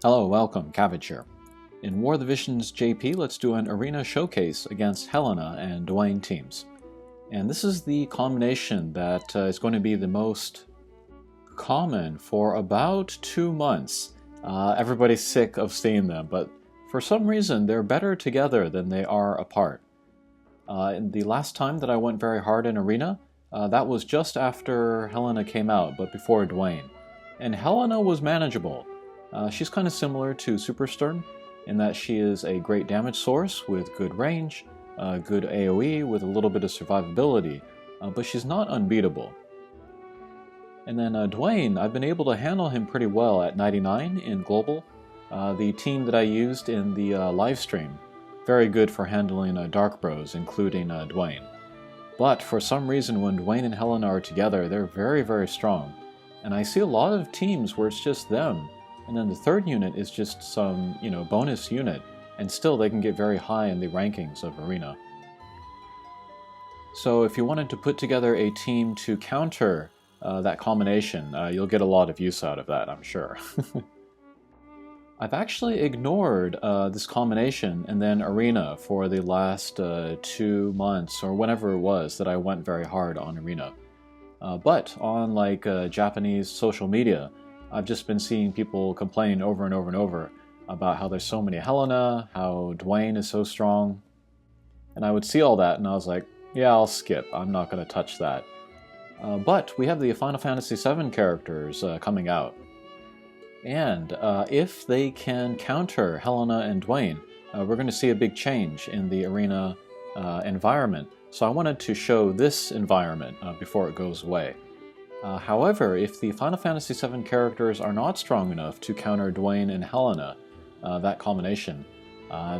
Hello, welcome, Cabbage here. In War of the Visions JP, let's do an arena showcase against Helena and Duane teams. And this is the combination that is going to be the most common for about 2 months. Everybody's sick of seeing them, but for some reason they're better together than they are apart. The last time that I went very hard in arena, that was just after Helena came out, but before Duane. And Helena was manageable. She's kind of similar to Superstern in that she is a great damage source with good range, good AoE with a little bit of survivability, but she's not unbeatable. And then Duane, I've been able to handle him pretty well at 99 in Global, the team that I used in the live stream. Very good for handling Dark Bros, including Duane. But for some reason when Duane and Helena are together, they're very, very strong. And I see a lot of teams where it's just them, and then the third unit is just some, bonus unit, and still they can get very high in the rankings of Arena. So if you wanted to put together a team to counter that combination, you'll get a lot of use out of that, I'm sure. I've actually ignored this combination and then Arena for the last 2 months, or whenever it was that I went very hard on Arena. But on Japanese social media, I've just been seeing people complain over and over and over about how there's so many Helena, how Duane is so strong. And I would see all that and I was like, yeah, I'll skip. I'm not going to touch that. But we have the Final Fantasy VII characters coming out. And if they can counter Helena and Duane, we're going to see a big change in the arena environment. So I wanted to show this environment before it goes away. However, if the Final Fantasy VII characters are not strong enough to counter Duane and Helena, that combination,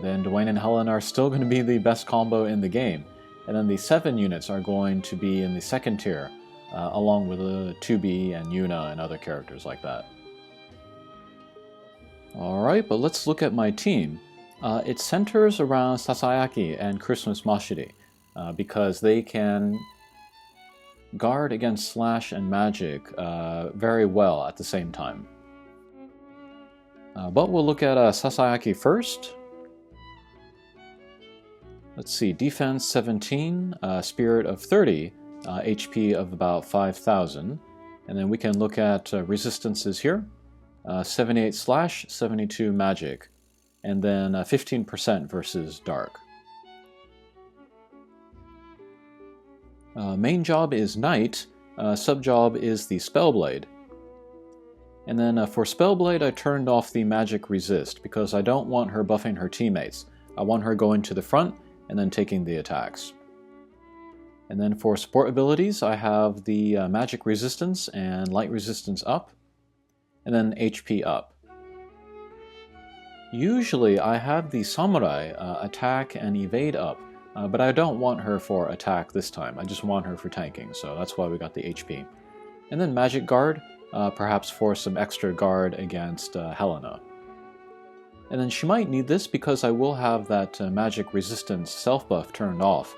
then Duane and Helena are still going to be the best combo in the game. And then the 7 units are going to be in the second tier, along with 2B and Yuna and other characters like that. Alright, but let's look at my team. It centers around Sasayaki and Xmas Macherie, because they can guard against slash and magic very well at the same time. But we'll look at Sasayaki first. Let's see, defense 17, spirit of 30, HP of about 5,000. And then we can look at resistances here. 78 slash, 72 magic, and then 15% versus dark. Main job is Knight, sub job is the Spellblade. And then for Spellblade I turned off the magic resist because I don't want her buffing her teammates. I want her going to the front and then taking the attacks. And then for support abilities I have the magic resistance and light resistance up, and then HP up. Usually I have the Samurai attack and evade up, but I don't want her for attack this time. I just want her for tanking, so that's why we got the HP. And then Magic Guard, perhaps for some extra guard against Helena. And then she might need this because I will have that Magic Resistance self-buff turned off,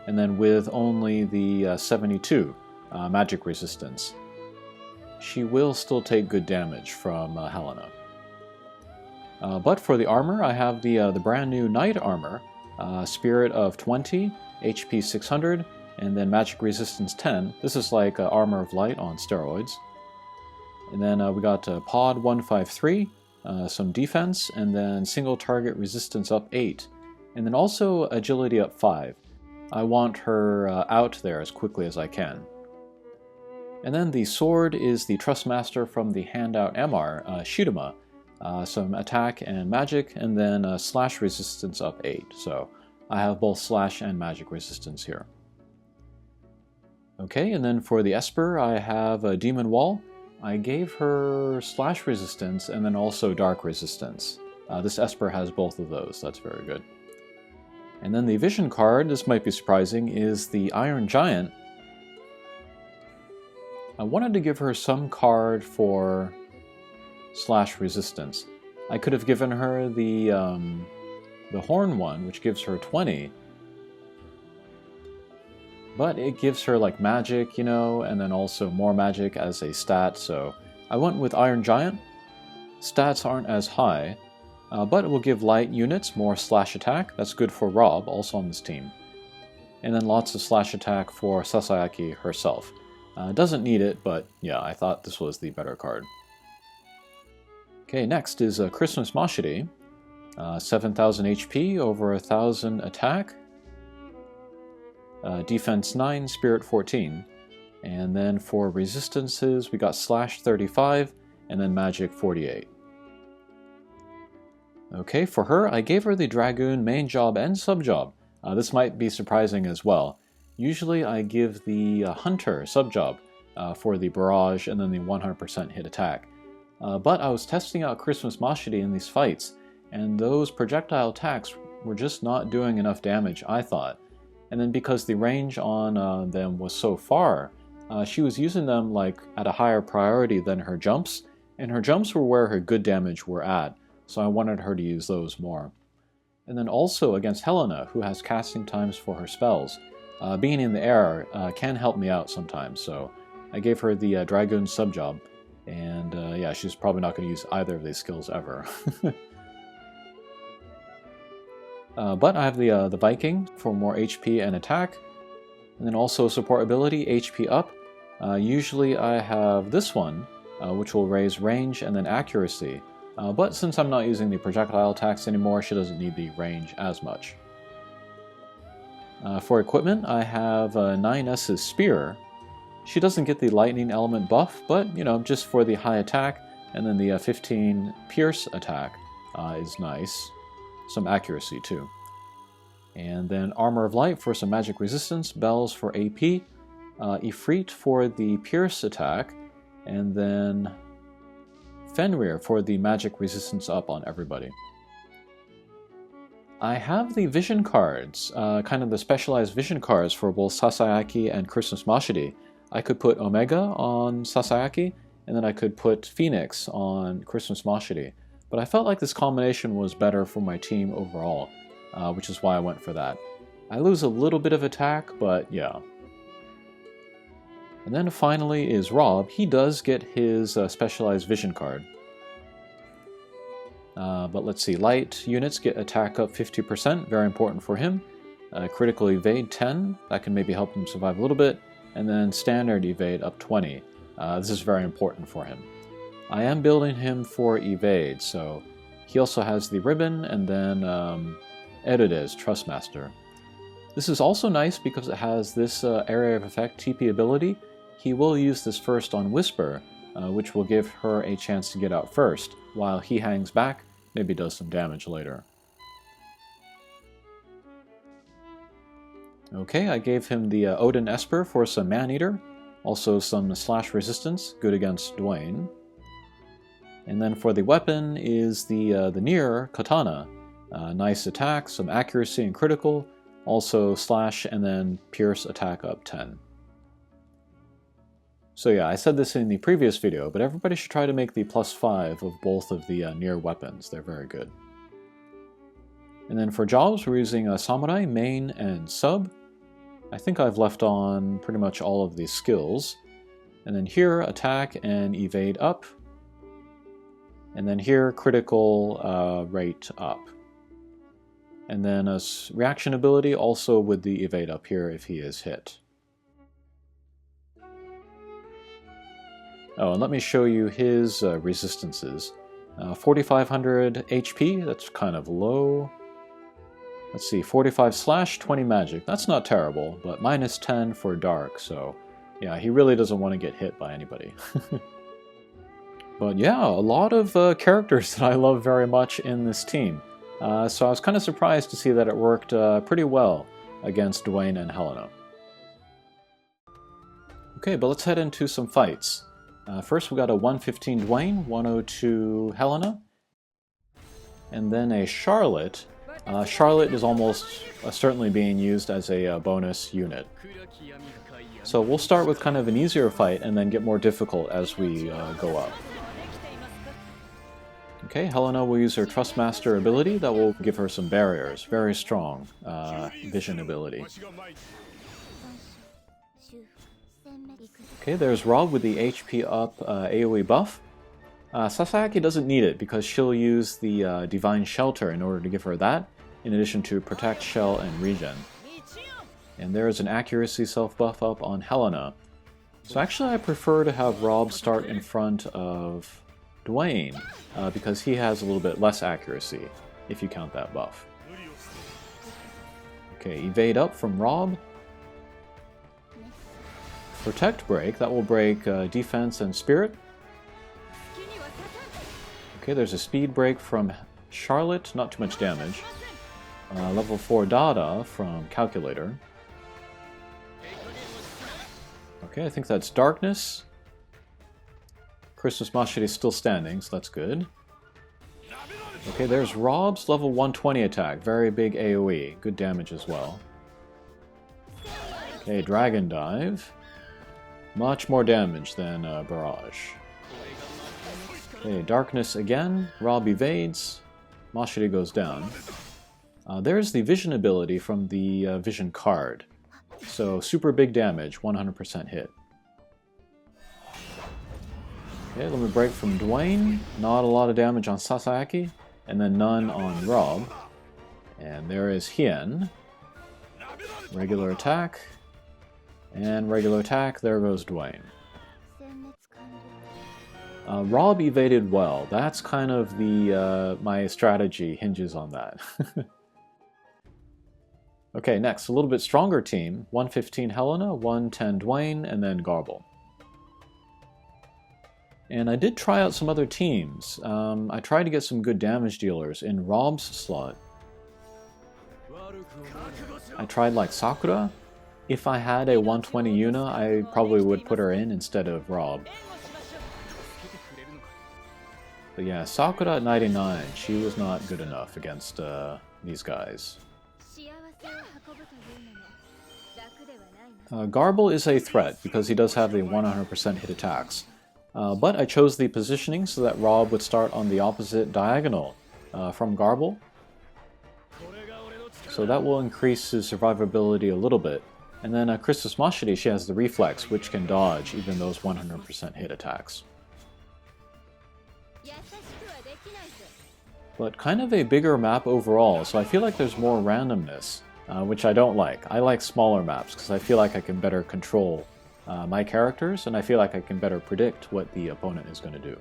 and then with only the 72 Magic Resistance, she will still take good damage from Helena. But for the armor, I have the brand new Knight armor, Spirit of 20, HP 600, and then Magic Resistance 10. This is like Armor of Light on steroids. And then we got Pod 153, some defense, and then single target resistance up 8. And then also agility up 5. I want her out there as quickly as I can. And then the sword is the Trustmaster from the handout MR, Shidama. Some attack and magic, and then slash resistance up 8. So I have both slash and magic resistance here. Okay, and then for the Esper, I have a Demon Wall. I gave her slash resistance and then also dark resistance. This Esper has both of those, that's very good. And then the Vision card, this might be surprising, is the Iron Giant. I wanted to give her some card for slash resistance. I could have given her the horn one, which gives her 20, but it gives her like magic, and then also more magic as a stat, so I went with Iron Giant. Stats aren't as high, but it will give light units more slash attack. That's good for Robb, also on this team. And then lots of slash attack for Sasayaki herself. Doesn't need it, but yeah, I thought this was the better card. Okay, next is Xmas Macherie. 7,000 HP, over 1,000 attack. Defense 9, Spirit 14. And then for resistances, we got Slash 35, and then Magic 48. Okay, for her, I gave her the Dragoon main job and sub job. This might be surprising as well. Usually I give the Hunter sub job for the barrage and then the 100% hit attack. But I was testing out Xmas Macherie in these fights, and those projectile attacks were just not doing enough damage, I thought. And then because the range on them was so far, she was using them like at a higher priority than her jumps, and her jumps were where her good damage were at, so I wanted her to use those more. And then also against Helena, who has casting times for her spells, being in the air can help me out sometimes, so I gave her the Dragoon sub-job, and yeah, she's probably not going to use either of these skills ever. But I have the Viking for more HP and attack, and then also support ability, HP up. Usually I have this one, which will raise range and then accuracy, but since I'm not using the projectile attacks anymore, she doesn't need the range as much. For equipment, I have 9S's Spear. She doesn't get the lightning element buff, but you know, just for the high attack, and then the 15 pierce attack is nice. Some accuracy too. And then Armor of Light for some magic resistance, Bells for AP, Ifrit for the pierce attack, and then Fenrir for the magic resistance up on everybody. I have the vision cards, kind of the specialized vision cards for both Sasayaki and Xmas Macherie. I could put Omega on Sasayaki, and then I could put Phoenix on Xmas Macherie. But I felt like this combination was better for my team overall, which is why I went for that. I lose a little bit of attack, but yeah. And then finally is Robb. He does get his specialized vision card. But let's see, light units get attack up 50%, very important for him. Critical evade 10, that can maybe help him survive a little bit. And then standard evade up 20. This is very important for him. I am building him for evade, so he also has the ribbon, and then Edides, Trustmaster. This is also nice because it has this area of effect TP ability. He will use this first on Whisper, which will give her a chance to get out first, while he hangs back, maybe does some damage later. Okay, I gave him the Odin Esper for some Man-Eater, also some slash resistance, good against Duane. And then for the weapon is the Nier Katana. Nice attack, some accuracy and critical, also slash and then pierce attack up 10. So yeah, I said this in the previous video, but everybody should try to make the +5 of both of the Nier weapons. They're very good. And then for jobs, we're using Samurai, Main, and Sub. I think I've left on pretty much all of these skills. And then here, attack and evade up. And then here, critical rate up. And then a reaction ability also with the evade up here if he is hit. Oh, and let me show you his resistances. 4,500 HP, that's kind of low. Let's see, 45 slash, 20 magic. That's not terrible, but minus 10 for dark, so yeah, he really doesn't want to get hit by anybody. But yeah, a lot of characters that I love very much in this team. So I was kind of surprised to see that it worked pretty well against Duane and Helena. Okay, but let's head into some fights. First we got a 115 Duane, 102 Helena, and then a Charlotte. Charlotte is almost certainly being used as a bonus unit. So we'll start with kind of an easier fight and then get more difficult as we go up. Okay, Helena will use her Trustmaster ability that will give her some barriers. Very strong vision ability. Okay, there's Robb with the HP up AoE buff. Sasayaki doesn't need it because she'll use the Divine Shelter in order to give her that, in addition to Protect, Shell, and Regen. And there is an Accuracy self-buff up on Helena. So actually I prefer to have Robb start in front of Duane, because he has a little bit less accuracy, if you count that buff. Okay, Evade up from Robb. Protect break, that will break Defense and Spirit. Okay, there's a Speed break from Charlotte, not too much damage. Level 4 Dada from Calculator. Okay, I think that's Darkness. Xmas Macherie is still standing, so that's good. Okay, there's Robb's level 120 attack. Very big AoE. Good damage as well. Okay, Dragon Dive. Much more damage than Barrage. Okay, Darkness again. Robb evades. Mashiry goes down. There's the Vision ability from the Vision card. So, super big damage, 100% hit. Okay, let me break from Duane. Not a lot of damage on Sasayaki. And then none on Robb. And there is Hien. Regular attack. And regular attack, there goes Duane. Robb evaded well. That's kind of the my strategy hinges on that. Okay, next, a little bit stronger team. 115 Helena, 110 Duane, and then Garble. And I did try out some other teams. I tried to get some good damage dealers in Robb's slot. I tried like Sakura. If I had a 120 Yuna, I probably would put her in instead of Robb. But yeah, Sakura at 99, she was not good enough against these guys. Garble is a threat because he does have the 100% hit attacks. But I chose the positioning so that Robb would start on the opposite diagonal from Garble. So that will increase his survivability a little bit. And then Xmas Macherie, she has the reflex, which can dodge even those 100% hit attacks. But kind of a bigger map overall, so I feel like there's more randomness, which I don't like. I like smaller maps because I feel like I can better control my characters, and I feel like I can better predict what the opponent is going to do.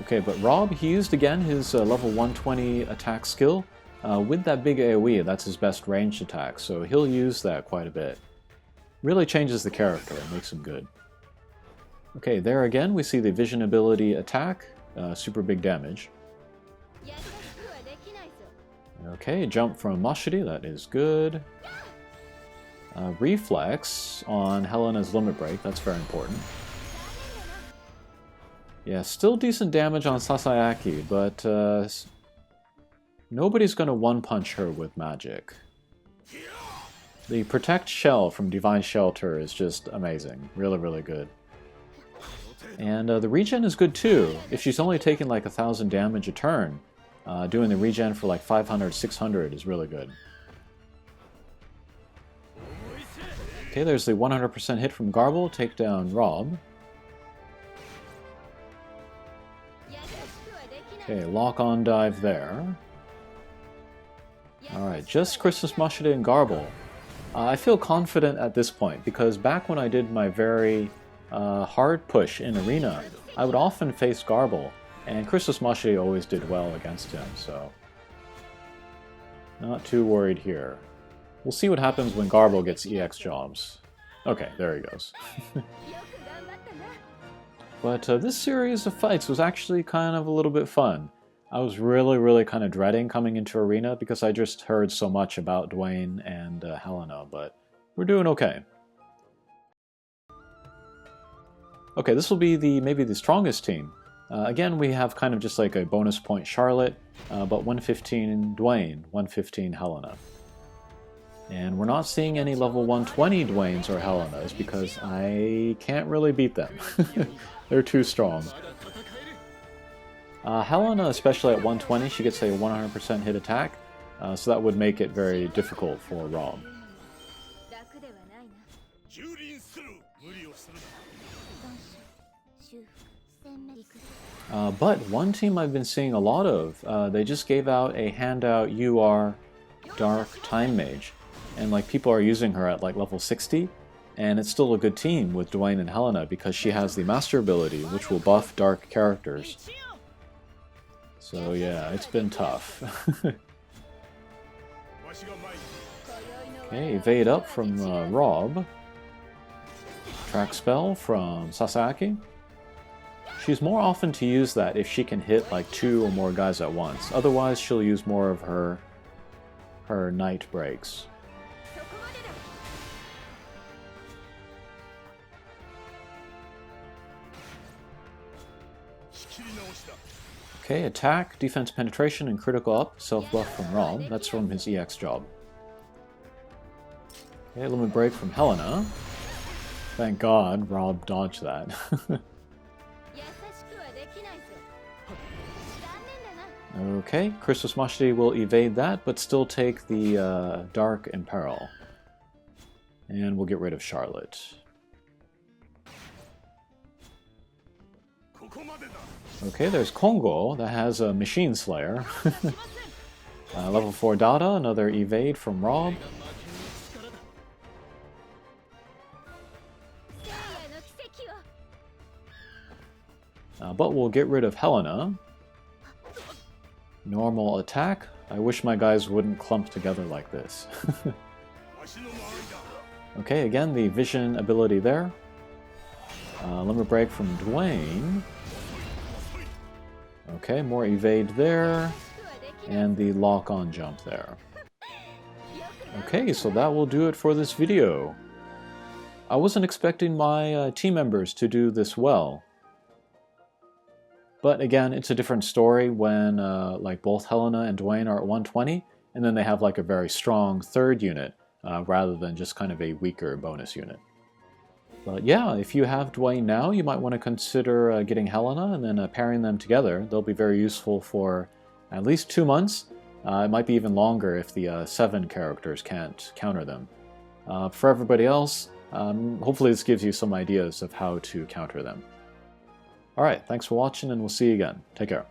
Okay, but Robb, he used again his level 120 attack skill. With that big AoE, that's his best ranged attack, so he'll use that quite a bit. Really changes the character and makes him good. Okay, there again we see the Vision ability attack, super big damage. Okay, jump from Mashiry, that is good. Reflex on Helena's limit break, that's very important. Yeah, still decent damage on Sasayaki, but nobody's going to one-punch her with magic. The Protect Shell from Divine Shelter is just amazing. Really, really good. And the regen is good too. If she's only taking like 1,000 damage a turn, doing the regen for like 500, 600 is really good. Okay, there's the 100% hit from Garble, take down Robb. Okay, lock-on dive there. Alright, just Xmas Macherie and Garble. I feel confident at this point, because back when I did my very hard push in Arena, I would often face Garble, and Xmas Macherie always did well against him, so not too worried here. We'll see what happens when Garble gets EX jobs. Okay, there he goes. But this series of fights was actually kind of a little bit fun. I was really kind of dreading coming into Arena because I just heard so much about Duane and Helena, but we're doing okay. Okay, this will be maybe the strongest team. Again, we have kind of just like a bonus point Charlotte, but 115 Duane, 115 Helena. And we're not seeing any level 120 Duanes or Helenas because I can't really beat them. They're too strong. Helena, especially at 120, she gets a 100% hit attack, so that would make it very difficult for Robb. But one team I've been seeing a lot of, they just gave out a handout UR Dark Time Mage. And like people are using her at like level 60, and it's still a good team with Duane and Helena because she has the Master ability, which will buff dark characters. So yeah, it's been tough. Okay, evade up from Robb. Track spell from Sasayaki. She's more often to use that if she can hit like 2 or more guys at once. Otherwise, she'll use more of her night breaks. Okay, attack, defense penetration, and critical up, self-buff from Robb. That's from his EX job. Okay, limit break from Helena. Thank God Robb dodged that. Okay, Xmas Macherie will evade that, but still take the Dark Imperil. And we'll get rid of Charlotte. Okay, there's Kongo that has a Machine Slayer. Level 4 Dada, another evade from Robb. But we'll get rid of Helena. Normal attack. I wish my guys wouldn't clump together like this. Okay, again, the vision ability there. Limit break from Duane. Okay, more evade there. And the lock-on jump there. Okay, so that will do it for this video. I wasn't expecting my team members to do this well. But again, it's a different story when like both Helena and Duane are at 120, and then they have like a very strong third unit, rather than just kind of a weaker bonus unit. But yeah, if you have Duane now, you might want to consider getting Helena and then pairing them together. They'll be very useful for at least 2 months. It might be even longer if the 7 characters can't counter them. For everybody else, hopefully this gives you some ideas of how to counter them. Alright, thanks for watching, and we'll see you again. Take care.